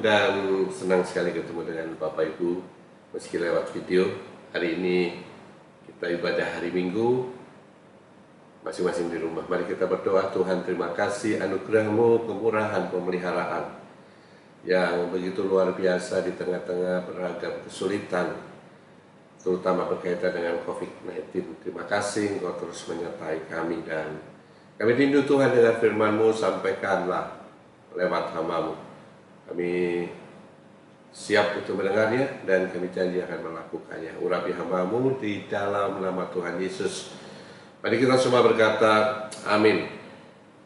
dan senang sekali ketemu dengan Bapak Ibu meski lewat video. Hari ini kita ibadah hari Minggu masing-masing di rumah. Mari kita berdoa. Tuhan, terima kasih anugerah-Mu, kemurahan, pemeliharaan yang begitu luar biasa di tengah-tengah beragam kesulitan, terutama berkaitan dengan COVID-19. Terima kasih Engkau terus menyertai kami, dan kami rindu Tuhan dengan firman-Mu, sampaikanlah lewat hamba-Mu. Kami siap untuk mendengarnya dan kami janji akan melakukannya. Urapi hamba-Mu di dalam nama Tuhan Yesus. Mari kita semua berkata amin.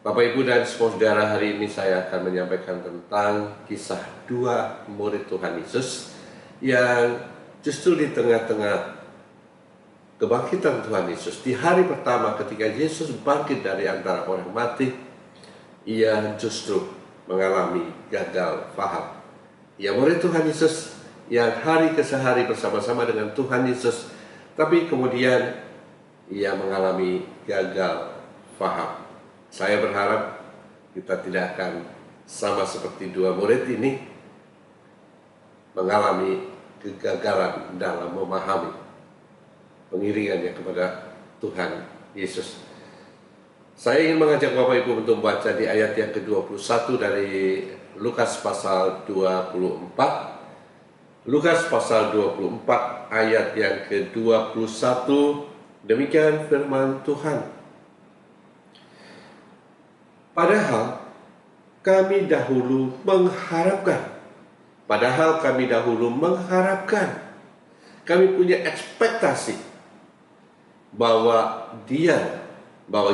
Bapak, Ibu, dan semua saudara, hari ini saya akan menyampaikan tentang kisah dua murid Tuhan Yesus yang justru di tengah-tengah kebangkitan Tuhan Yesus, di hari pertama ketika Yesus bangkit dari antara orang mati, ia justru mengalami gagal paham. Ia murid Tuhan Yesus yang hari ke hari bersama-sama dengan Tuhan Yesus, tapi kemudian ia mengalami gagal paham. Saya berharap kita tidak akan sama seperti dua murid ini, mengalami kegagalan dalam memahami pengiringannya kepada Tuhan Yesus. Saya ingin mengajak Bapak Ibu untuk membaca di ayat yang ke-21 dari Lukas pasal 24. Lukas pasal 24 ayat yang ke-21. Demikian firman Tuhan. Padahal kami dahulu mengharapkan, kami punya ekspektasi bahwa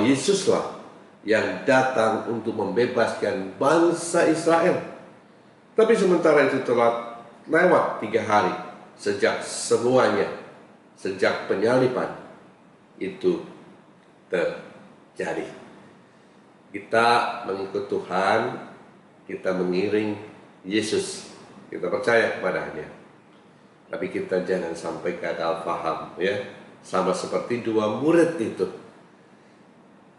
Yesuslah yang datang untuk membebaskan bangsa Israel. Tapi sementara itu telah lewat 3 hari sejak penyaliban itu terjadi. Kita mengikut Tuhan, kita mengiring Yesus, kita percaya kepadanya. Tapi kita jangan sampai gagal paham, ya. Sama seperti dua murid itu.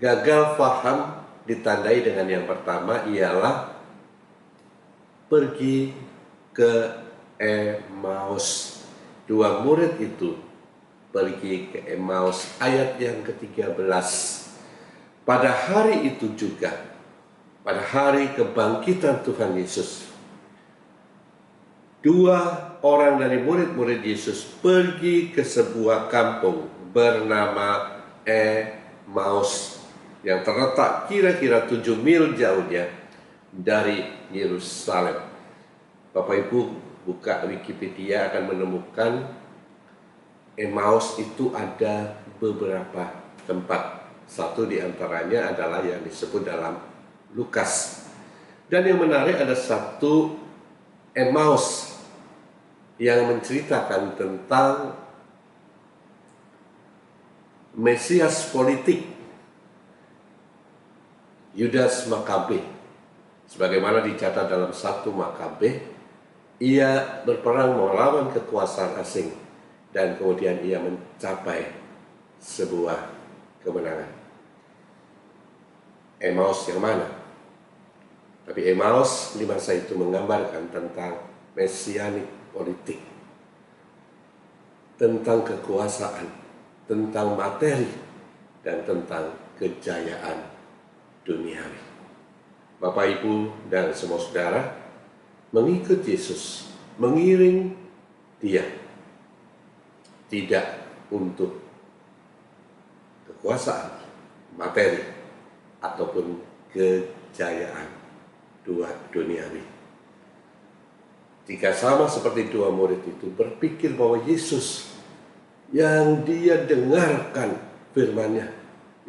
Gagal paham ditandai dengan yang pertama ialah pergi ke Emmaus. Dua murid itu pergi ke Emmaus, ayat yang ke-13. Pada hari itu juga, pada hari kebangkitan Tuhan Yesus, dua orang dari murid-murid Yesus pergi ke sebuah kampung bernama Emmaus, yang terletak kira-kira 7 mil jauhnya dari Yerusalem. Bapak Ibu buka Wikipedia akan menemukan Emmaus itu ada beberapa tempat. Satu di antaranya adalah yang disebut dalam Lukas. Dan yang menarik, ada satu Emmaus yang menceritakan tentang Mesias politik, Yudas Makabe. Sebagaimana dicatat dalam 1 Makabe, ia berperang melawan kekuasaan asing dan kemudian ia mencapai sebuah kemenangan. Emmaus yang mana? Tapi Emmaus di masa itu menggambarkan tentang mesianik politik, tentang kekuasaan, tentang materi, dan tentang kejayaan duniawi. Bapak, Ibu, dan semua saudara, mengikut Yesus, mengiring Dia, tidak untuk kekuasaan, materi, ataupun kejayaan duniawi. Jika sama seperti dua murid itu berpikir bahwa Yesus yang dia dengarkan firman-Nya,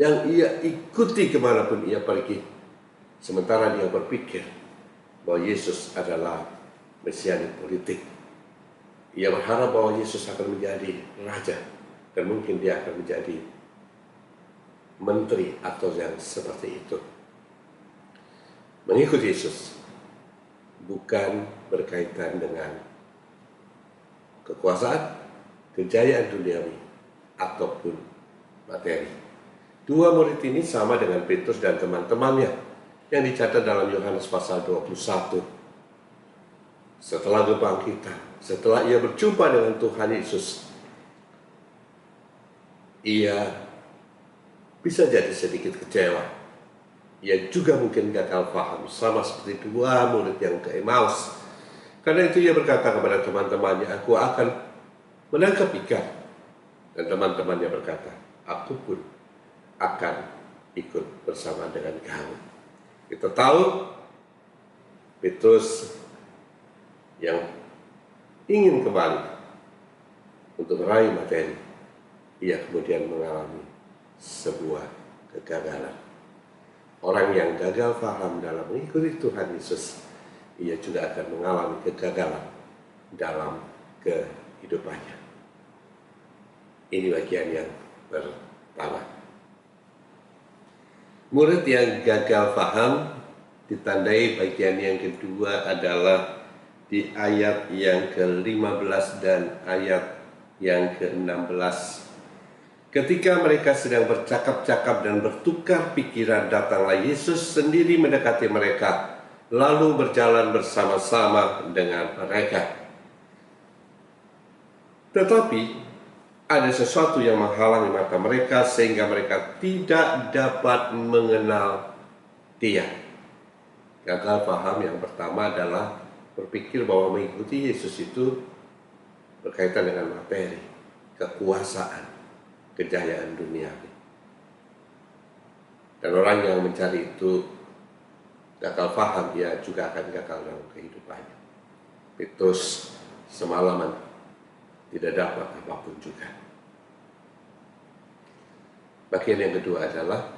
yang ia ikuti kemanapun ia pergi, sementara dia berpikir bahwa Yesus adalah mesianik politik, ia berharap bahwa Yesus akan menjadi raja, dan mungkin dia akan menjadi menteri atau yang seperti itu. Mengikut Yesus bukan berkaitan dengan kekuasaan, kejayaan duniawi, ataupun materi. Dua murid ini sama dengan Petrus dan teman-temannya yang dicatat dalam Yohanes pasal 21. setelah kebangkitan, setelah ia berjumpa dengan Tuhan Yesus, ia bisa jadi sedikit kecewa. Ia juga mungkin gagal paham, sama seperti dua murid yang ke Emmaus. Karena itu ia berkata kepada teman-temannya, "Aku akan menangkap ikan." Dan teman-temannya berkata, "Aku pun akan ikut bersama dengan kamu." Kita tahu Petrus yang ingin kembali untuk meraih materi, ia kemudian mengalami sebuah kegagalan. Orang yang gagal paham dalam mengikuti Tuhan Yesus, ia juga akan mengalami kegagalan dalam kehidupannya. Ini bagian yang pertama. Murid yang gagal paham ditandai bagian yang kedua adalah di ayat yang ke-15 dan ayat yang ke-16. Ketika mereka sedang bercakap-cakap dan bertukar pikiran, datanglah Yesus sendiri mendekati mereka, lalu berjalan bersama-sama dengan mereka. Tetapi ada sesuatu yang menghalangi mata mereka sehingga mereka tidak dapat mengenal Dia. Gagal paham yang pertama adalah berpikir bahwa mengikuti Yesus itu berkaitan dengan materi, kekuasaan, kejayaan duniawi. Dan orang yang mencari itu gagal paham, dia juga akan gagal dalam kehidupannya. Petrus semalaman tidak dapat apapun juga. Bagian yang kedua adalah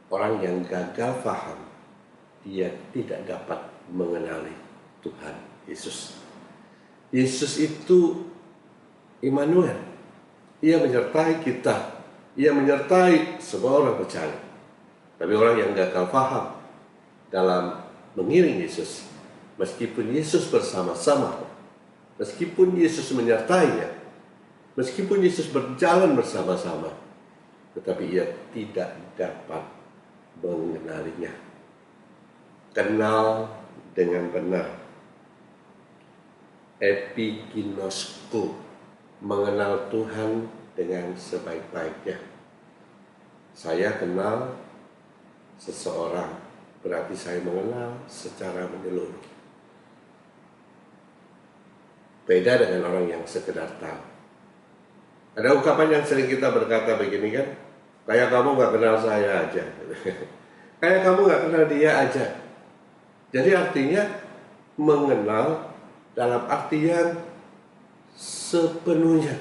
orang yang gagal paham, dia tidak dapat mengenali Tuhan Yesus. Yesus itu Immanuel. Ia menyertai kita. Ia menyertai semua orang percaya. Tapi orang yang gagal paham dalam mengiring Yesus, meskipun Yesus bersama-sama, meskipun Yesus menyertainya, meskipun Yesus berjalan bersama-sama, tetapi ia tidak dapat mengenalinya. Kenal dengan benar. Epiginosko, mengenal Tuhan dengan sebaik-baiknya. Saya kenal seseorang, berarti saya mengenal secara menyeluruh. Beda dengan orang yang sekedar tahu. Ada ungkapan yang sering kita berkata begini kan, kayak kamu gak kenal saya aja. Kayak kamu gak kenal dia aja. Jadi artinya mengenal dalam artian sepenuhnya.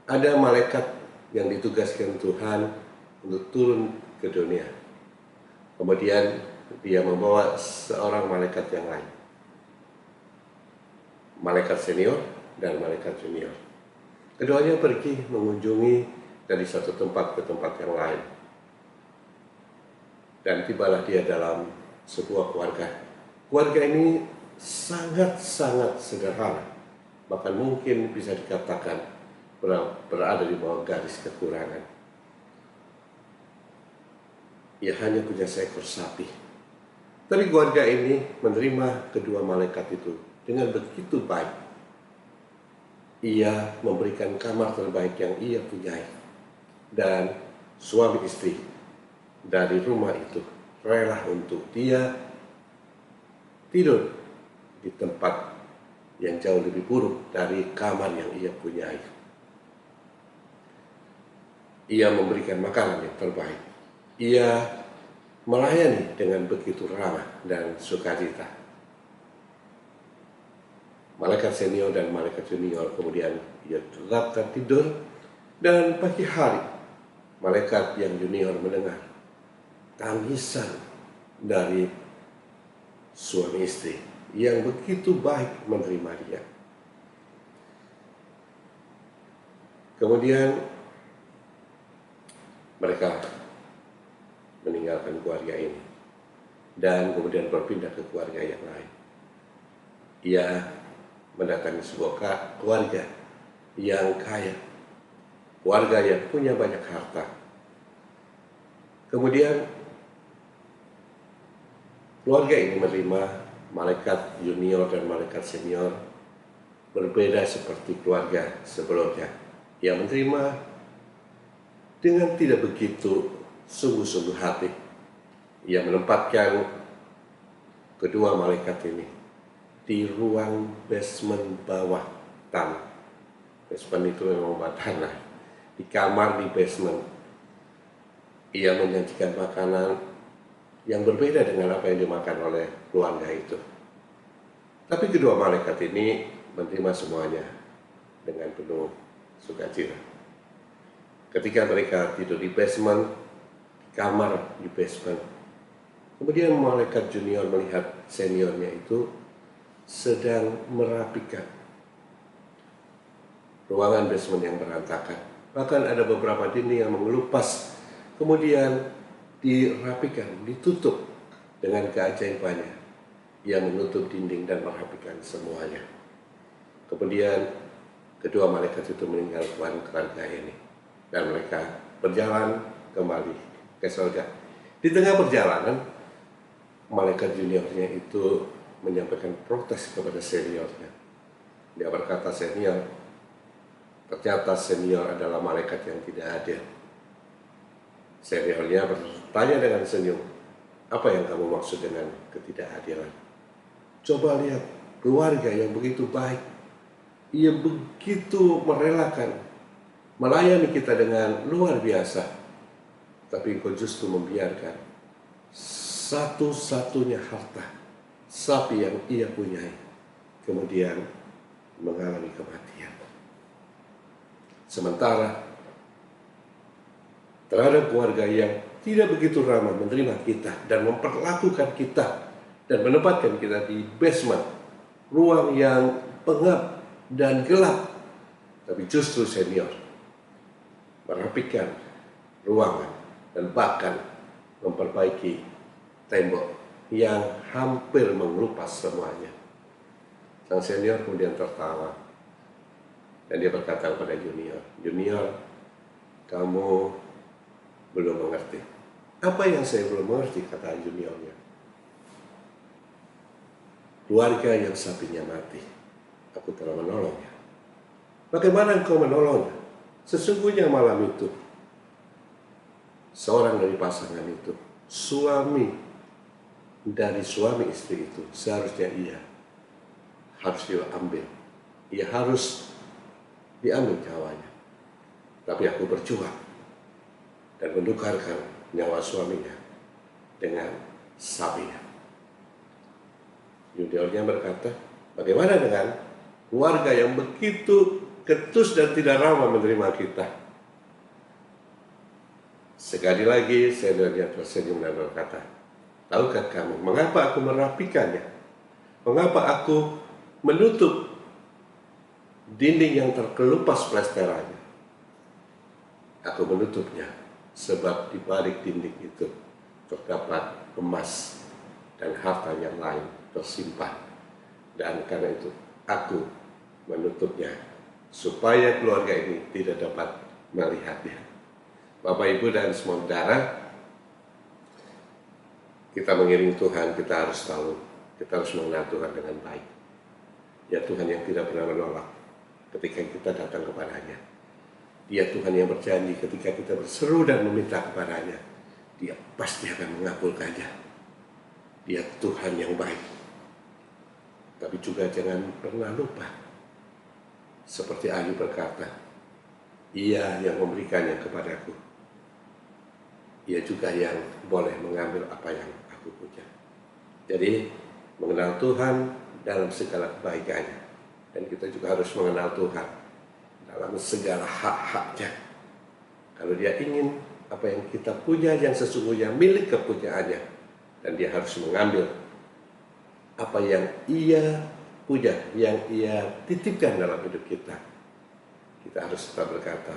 Ada malaikat yang ditugaskan Tuhan untuk turun ke dunia. Kemudian dia membawa seorang malaikat yang lain. Malaikat senior dan malaikat junior. Keduanya pergi mengunjungi dari satu tempat ke tempat yang lain. Dan tibalah dia dalam sebuah keluarga. Keluarga ini sangat-sangat sederhana. Bahkan mungkin bisa dikatakan berada di bawah garis kekurangan. Ia hanya punya seekor sapi. Tapi keluarga ini menerima kedua malaikat itu dengan begitu baik. Ia memberikan kamar terbaik yang ia punyai. Dan suami istri dari rumah itu rela untuk dia tidur di tempat yang jauh lebih buruk dari kamar yang ia punyai. Ia memberikan makanan yang terbaik. Ia melayani dengan begitu ramah dan sukacita. Malaikat senior dan malaikat junior kemudian ia tetapkan tidur, dan pagi hari malaikat yang junior mendengar tangisan dari suami istri yang begitu baik menerima dia. Kemudian mereka meninggalkan keluarga ini dan kemudian berpindah ke keluarga yang lain. Ia mendatangi sebuah keluarga yang kaya, keluarga yang punya banyak harta. Kemudian keluarga ini menerima malaikat junior dan malaikat senior berbeda seperti keluarga sebelumnya. Ia menerima dengan tidak begitu sungguh-sungguh hati. Ia menempatkan kedua malaikat ini di ruang basement bawah tanah. Basement itu memang bawah tanah. Di kamar di basement. Ia menyajikan makanan yang berbeda dengan apa yang dimakan oleh keluarga itu. Tapi kedua malaikat ini menerima semuanya dengan penuh sukacita. Ketika mereka tidur di basement, kamar di basement, kemudian malaikat junior melihat seniornya itu sedang merapikan ruangan basement yang berantakan. Bahkan ada beberapa dinding yang mengelupas, kemudian dirapikan, ditutup dengan keajaibannya. Ia menutup dinding dan merapikan semuanya. Kemudian kedua malaikat itu meninggalkan kerangka ini dan mereka berjalan kembali ke surga. Di tengah perjalanan, malaikat juniornya itu menyampaikan protes kepada seniornya. Dia berkata, "Senior, ternyata senior adalah malaikat yang tidak adil." Seniornya bertanya dengan senyum, "Apa yang kamu maksud dengan ketidakadilan? Coba lihat keluarga yang begitu baik. Ia begitu merelakan, melayani kita dengan luar biasa. Tapi engkau justru membiarkan satu-satunya harta, sapi yang ia punyai, kemudian mengalami kematian. Sementara terhadap keluarga yang tidak begitu ramah menerima kita dan memperlakukan kita dan menempatkan kita di basement, ruang yang pengap dan gelap, tapi justru senior merapikan ruangan dan bahkan memperbaiki tembok yang hampir mengelupas semuanya. Sang senior kemudian tertawa dan dia berkata kepada junior, "Junior, kamu belum mengerti." "Apa yang saya belum mengerti?" kata juniornya. "Keluarga yang sapinya mati, aku telah menolongnya." "Bagaimana engkau menolongnya?" "Sesungguhnya malam itu, seorang dari pasangan itu, suami dari suami istri itu, seharusnya ia harus diambil. Ia harus diambil nyawanya. Tapi aku berjuang dan menukarkan nyawa suaminya dengan sapinya." Juniornya berkata, "Bagaimana dengan keluarga yang begitu ketus dan tidak ramah menerima kita?" Sekali lagi seniornya tersenyum dan berkata, "Tahukah kamu mengapa aku merapikannya? Mengapa aku menutup dinding yang terkelupas plesterannya? Aku menutupnya sebab di balik dinding itu terdapat emas dan harta yang lain tersimpan. Dan karena itu aku menutupnya supaya keluarga ini tidak dapat melihatnya." Bapak, Ibu, dan semua saudara, kita mengiring Tuhan, kita harus tahu, kita harus mengenal Tuhan dengan baik. Ya, Tuhan yang tidak pernah menolak ketika kita datang kepadanya. Dia Tuhan yang berjanji ketika kita berseru dan meminta kepadanya, Dia pasti akan mengabulkannya. Dia Tuhan yang baik. Tapi juga jangan pernah lupa, seperti Ayub berkata, "Ia yang memberikannya kepadaku, Ia juga yang boleh mengambil apa yang aku punya." Jadi mengenal Tuhan dalam segala kebaikannya, dan kita juga harus mengenal Tuhan dalam segala hak-haknya. Kalau Dia ingin apa yang kita punya yang sesungguhnya milik kepunyaannya, dan Dia harus mengambil apa yang Ia punya, yang Ia titipkan dalam hidup kita, kita harus tetap berkata,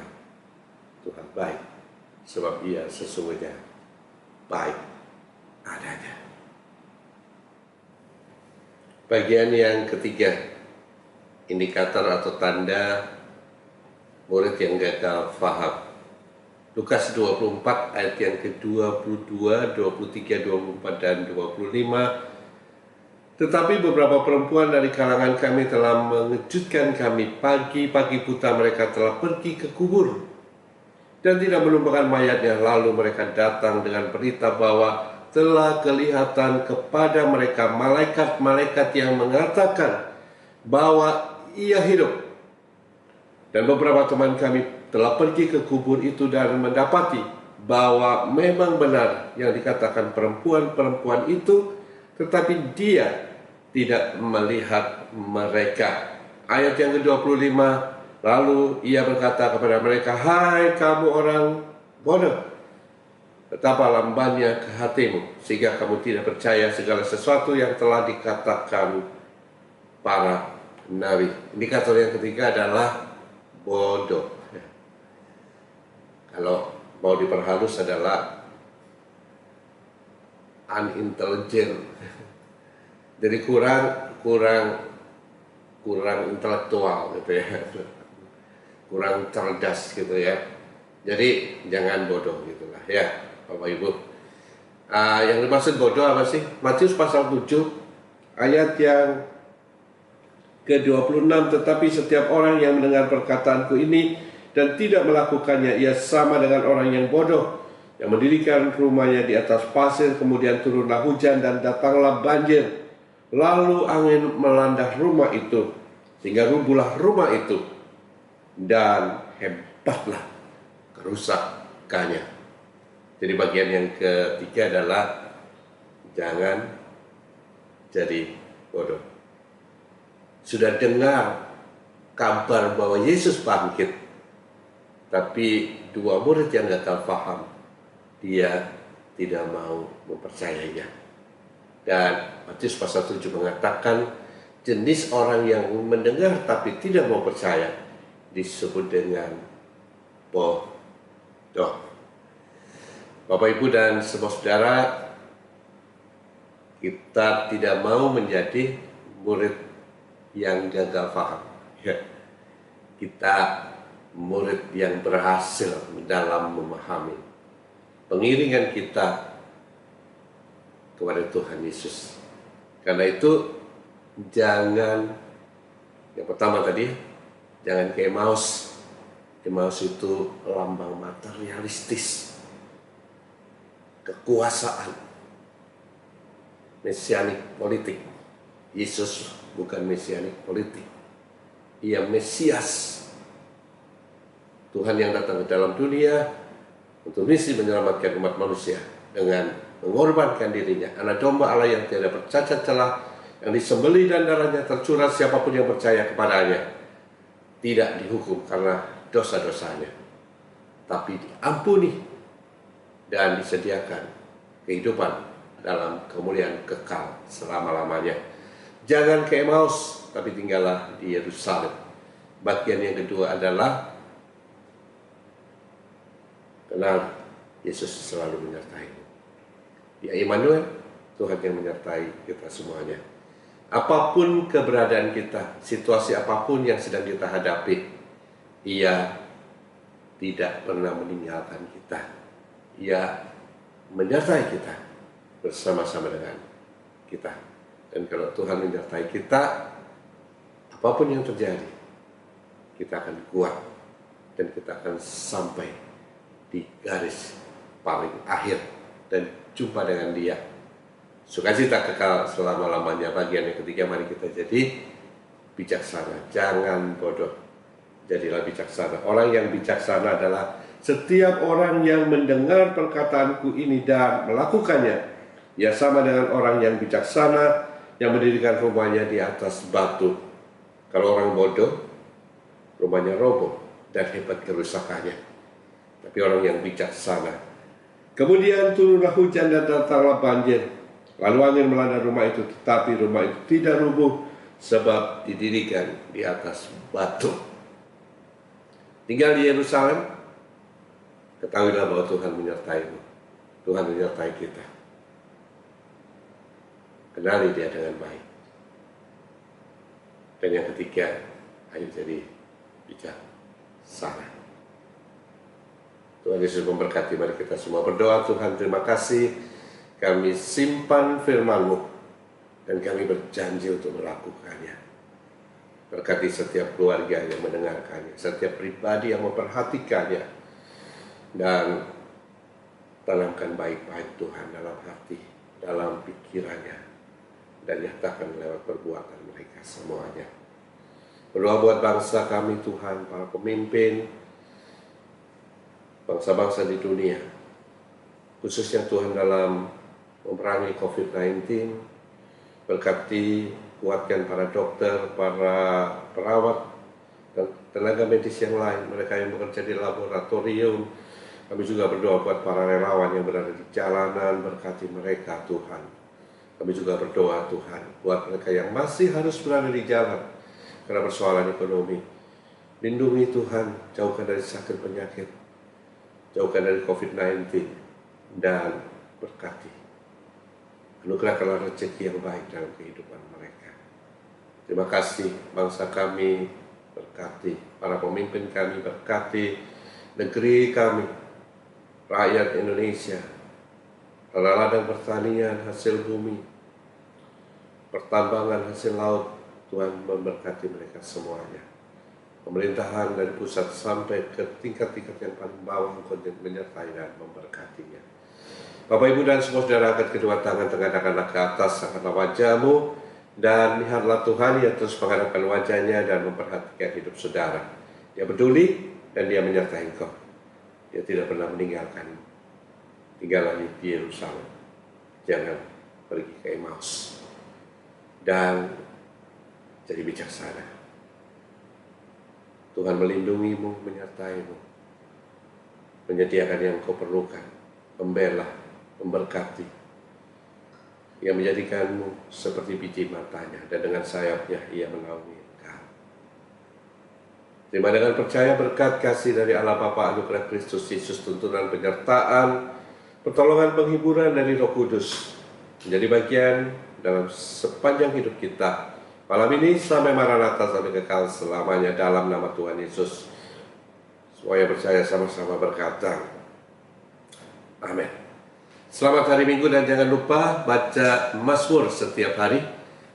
"Tuhan baik, sebab Ia sesungguhnya baik adanya." Bagian yang ketiga, indikator atau tanda murid yang gagal faham. Lukas 24 ayat yang ke-22, 23, 24, dan 25 Tetapi beberapa perempuan dari kalangan kami telah mengejutkan kami. Pagi-pagi buta mereka telah pergi ke kubur dan tidak menemukan mayatnya. Lalu mereka datang dengan berita bahwa telah kelihatan kepada mereka malaikat-malaikat yang mengatakan bahwa ia hidup. Dan beberapa teman kami telah pergi ke kubur itu dan mendapati bahwa memang benar yang dikatakan perempuan-perempuan itu, tetapi dia tidak melihat mereka. Ayat yang ke-25, lalu ia berkata kepada mereka, "Hai kamu orang bodoh, betapa lambannya ke hatimu, sehingga kamu tidak percaya segala sesuatu yang telah dikatakan para nabi." Indikator yang ketiga adalah bodoh. Kalau mau diperhalus adalah unintelligent. Jadi kurang intelektual gitu ya, kurang cerdas gitu ya. Jadi jangan bodoh gitulah ya, Bapak Ibu. Yang dimaksud bodoh apa sih? Matius pasal 7 ayat yang ke-26, tetapi setiap orang yang mendengar perkataanku ini dan tidak melakukannya, ia sama dengan orang yang bodoh yang mendirikan rumahnya di atas pasir, kemudian turunlah hujan dan datanglah banjir. Lalu angin melanda rumah itu, sehingga rubuhlah rumah itu, dan hebatlah kerusakannya. Jadi bagian yang ketiga adalah jangan jadi bodoh. Sudah dengar kabar bahwa Yesus bangkit, tapi dua murid yang gagal paham, dia tidak mau mempercayainya. Dan Matius pasal 7 mengatakan jenis orang yang mendengar tapi tidak mau percaya disebut dengan bodoh. Bapak, Ibu, dan semua saudara, kita tidak mau menjadi murid yang gagal paham. Kita murid yang berhasil dalam memahami. Pengiringan kita kepada Tuhan Yesus. Karena itu jangan, yang pertama tadi, jangan ke Emmaus. Emmaus itu lambang materialistis, kekuasaan, mesianik politik. Yesus bukan mesianik politik, ia Mesias, Tuhan yang datang ke dalam dunia untuk misi menyelamatkan umat manusia dengan mengorbankan dirinya, anak domba Allah yang tidak bercacat celah, yang disembelih dan darahnya tercurah. Siapapun yang percaya kepadanya tidak dihukum karena dosa-dosanya, tapi diampuni dan disediakan kehidupan dalam kemuliaan kekal selama-lamanya. Jangan ke Emmaus, tapi tinggallah di Yerusalem. Bagian yang kedua adalah kenal Yesus selalu menyertai. Ya, Immanuel, Tuhan yang menyertai kita semuanya. Apapun keberadaan kita, situasi apapun yang sedang kita hadapi, ia tidak pernah meninggalkan kita. Ia menyertai kita bersama-sama dengan kita. Dan kalau Tuhan menyertai kita, apapun yang terjadi, kita akan kuat dan kita akan sampai di garis paling akhir dan jumpa dengan Dia. Sukacita kekal selama-lamanya. Bagian yang ketiga, mari kita jadi bijaksana, jangan bodoh, jadilah bijaksana. Orang yang bijaksana adalah setiap orang yang mendengar perkataanku ini dan melakukannya. Ia sama dengan orang yang bijaksana yang mendirikan rumahnya di atas batu. Kalau orang bodoh, rumahnya roboh dan hebat kerusakannya. Tapi orang yang bijaksana, kemudian turunlah hujan dan datanglah banjir. Lalu angin melanda rumah itu, tetapi rumah itu tidak rubuh sebab didirikan di atas batu. Tinggal di Yerusalem, ketahuilah bahwa Tuhan menyertaimu. Tuhan menyertai kita. Kenali Dia dengan baik. Dan yang ketiga, ayo jadi bijaksana. Tuhan Yesus memberkati. Mari kita semua berdoa. Tuhan, terima kasih kami simpan firman-Mu dan kami berjanji untuk melakukannya. Berkati setiap keluarga yang mendengarkannya, setiap pribadi yang memperhatikannya, dan tanamkan baik-baik Tuhan dalam hati, dalam pikirannya, dan nyatakan lewat perbuatan mereka semuanya. Berdoa buat bangsa kami Tuhan, para pemimpin, bangsa-bangsa di dunia, khususnya Tuhan dalam memerangi COVID-19, berkati, kuatkan para dokter, para perawat, dan tenaga medis yang lain, mereka yang bekerja di laboratorium. Kami juga berdoa buat para relawan yang berada di jalanan, berkati mereka Tuhan. Kami juga berdoa Tuhan, buat mereka yang masih harus berada di jalan karena persoalan ekonomi. Lindungi Tuhan, jauhkan dari sakit penyakit, jauhkan dari COVID-19, dan berkati. Anugerahkanlah rezeki yang baik dalam kehidupan mereka. Terima kasih bangsa kami, berkati para pemimpin kami, berkati negeri kami, rakyat Indonesia, ladang pertanian, hasil bumi, pertambangan, hasil laut. Tuhan memberkati mereka semuanya. Pemerintahan dari pusat sampai ke tingkat-tingkat yang paling bawah, Engkau menyertai dan memberkatinya. Bapak, Ibu, dan semua saudara, angkat kedua tangan, tengahkanlah ke atas, angkatlah wajahmu, dan lihatlah Tuhan yang terus menghadapkan wajahnya dan memperhatikan hidup saudara. Dia peduli dan dia menyertai engkau. Dia tidak pernah meninggalkanmu. Tinggallah di Yerusalem. Jangan pergi ke Emmaus. Dan jadi bijaksana. Tuhan melindungimu, menyertaimu, menyediakan yang kau perlukan, membela, memberkati, yang menjadikanmu seperti biji matanya, dan dengan sayapnya ia menaungi engkau. Terima dengan percaya berkat kasih dari Allah Bapa, anugerah Kristus Yesus, tuntunan penyertaan, pertolongan, penghiburan dari Roh Kudus menjadi bagian dalam sepanjang hidup kita, malam ini sampai Maranatha, sampai kekal selamanya, dalam nama Tuhan Yesus. Semua yang percaya sama-sama berkata, amin. Selamat hari Minggu, dan jangan lupa baca Mazmur setiap hari,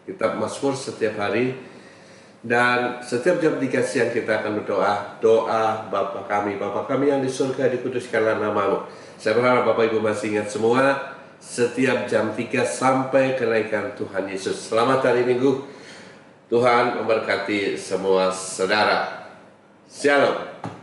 kitab Mazmur setiap hari, dan setiap jam 3 siang kita akan berdoa, doa Bapa kami yang di surga, dikuduskanlah namamu. Saya berharap Bapak Ibu masih ingat semua, setiap jam 3 sampai kenaikan Tuhan Yesus. Selamat hari Minggu, Tuhan memberkati semua saudara. Shalom.